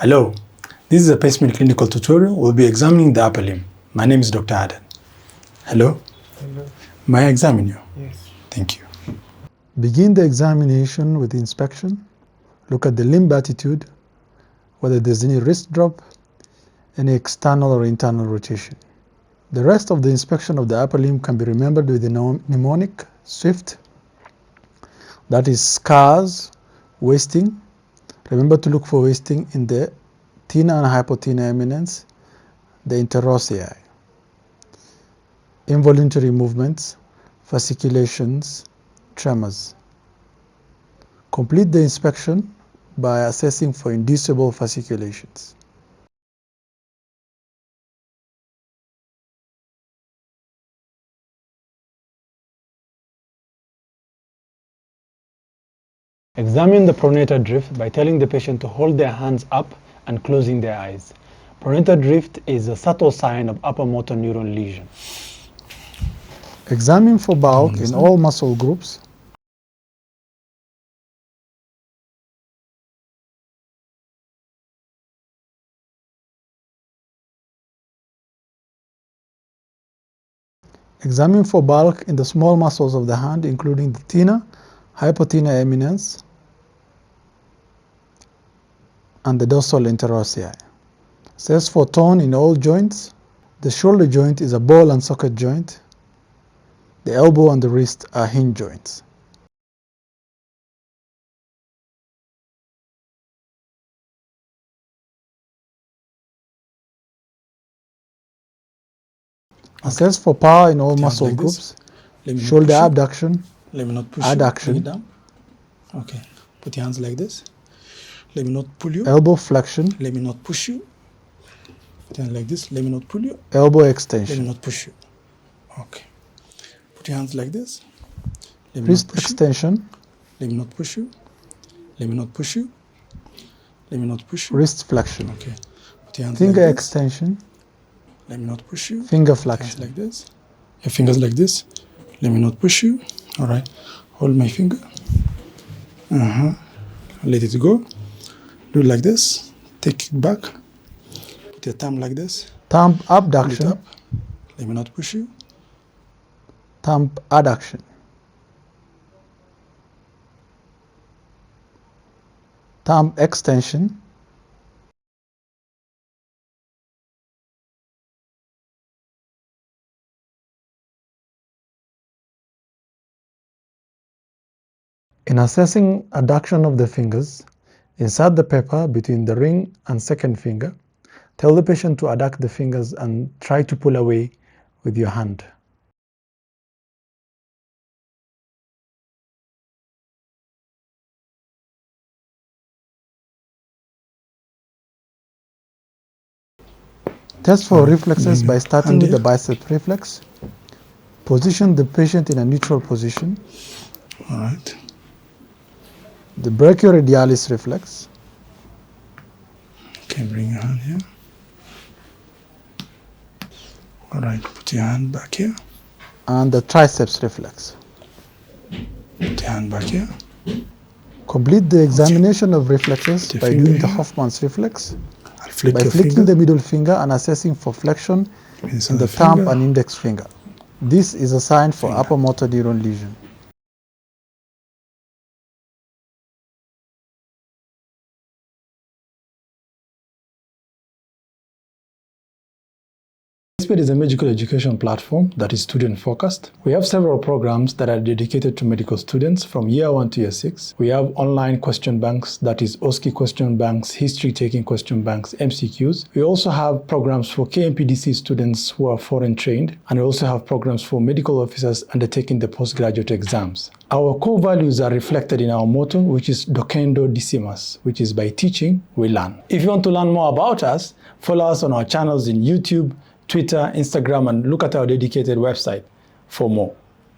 Hello, this is a pacemaker clinical tutorial. We'll be examining the upper limb. My name is Dr. Aden. Hello? Hello. May I examine you? Yes. Thank you. Begin the examination with inspection. Look at the limb attitude, whether there's any wrist drop, any external or internal rotation. The rest of the inspection of the upper limb can be remembered with the mnemonic SWIFT. That is scars, wasting. Remember to look for wasting in the thenar and hypothenar eminence, the interossei. Involuntary movements, fasciculations, tremors. Complete the inspection by assessing for inducible fasciculations. Examine the pronator drift by telling the patient to hold their hands up and closing their eyes. Pronator drift is a subtle sign of upper motor neuron lesion. Examine for bulk in all muscle groups. Examine for bulk in the small muscles of the hand, including the thenar, hypothenar eminence, and the dorsal interossei. Assess for tone in all joints. The shoulder joint is a ball and socket joint. The elbow and the wrist are hinge joints. Assess for power in all muscle groups. Shoulder abduction, Let me not push adduction. you. Bring it down. Okay. Put your hands like this. Let me not pull you. Elbow flexion. Let me not push you. Put your hands like this. Let me not pull you. Elbow Let extension. me not push you. Okay. Put your hands like this. Let me Wrist not push extension. you. Let me not push you. Let me not push you. Let me not push you. Wrist flexion. Okay. Put your hands Finger like this. extension. Let me not push you. Finger Put your hands flexion. like this. Your fingers like this. Let me not push you. All right. Hold my finger. Let it go. Do it like this. Take it back. Put your thumb like this. Thumb Pull it abduction. up. Let me not push you. Thumb adduction. Thumb extension. In assessing adduction of the fingers, insert the paper between the ring and second finger. Tell the patient to adduct the fingers and try to pull away with your hand. Test for reflexes by starting with the bicep reflex. Position the patient in a neutral position. All right. The brachioradialis reflex. Okay, bring your hand here. All right, put your hand back here. And the triceps reflex. Put your hand back here. Complete the examination of reflexes Your by finger doing the here. Hoffman's reflex, I'll flick by your flicking finger the middle finger and assessing for flexion inside in the the thumb finger. and index finger. This is a sign for Finger. upper motor neuron lesion. It is a medical education platform that is student-focused. We have several programs that are dedicated to medical students from year 1 to year 6. We have online question banks, that is OSCE question banks, history-taking question banks, MCQs. We also have programs for KMPDC students who are foreign trained, and we also have programs for medical officers undertaking the postgraduate exams. Our core values are reflected in our motto, which is Docendo Decimus, which is by teaching, we learn. If you want to learn more about us, follow us on our channels in YouTube, Twitter, Instagram, and look at our dedicated website for more.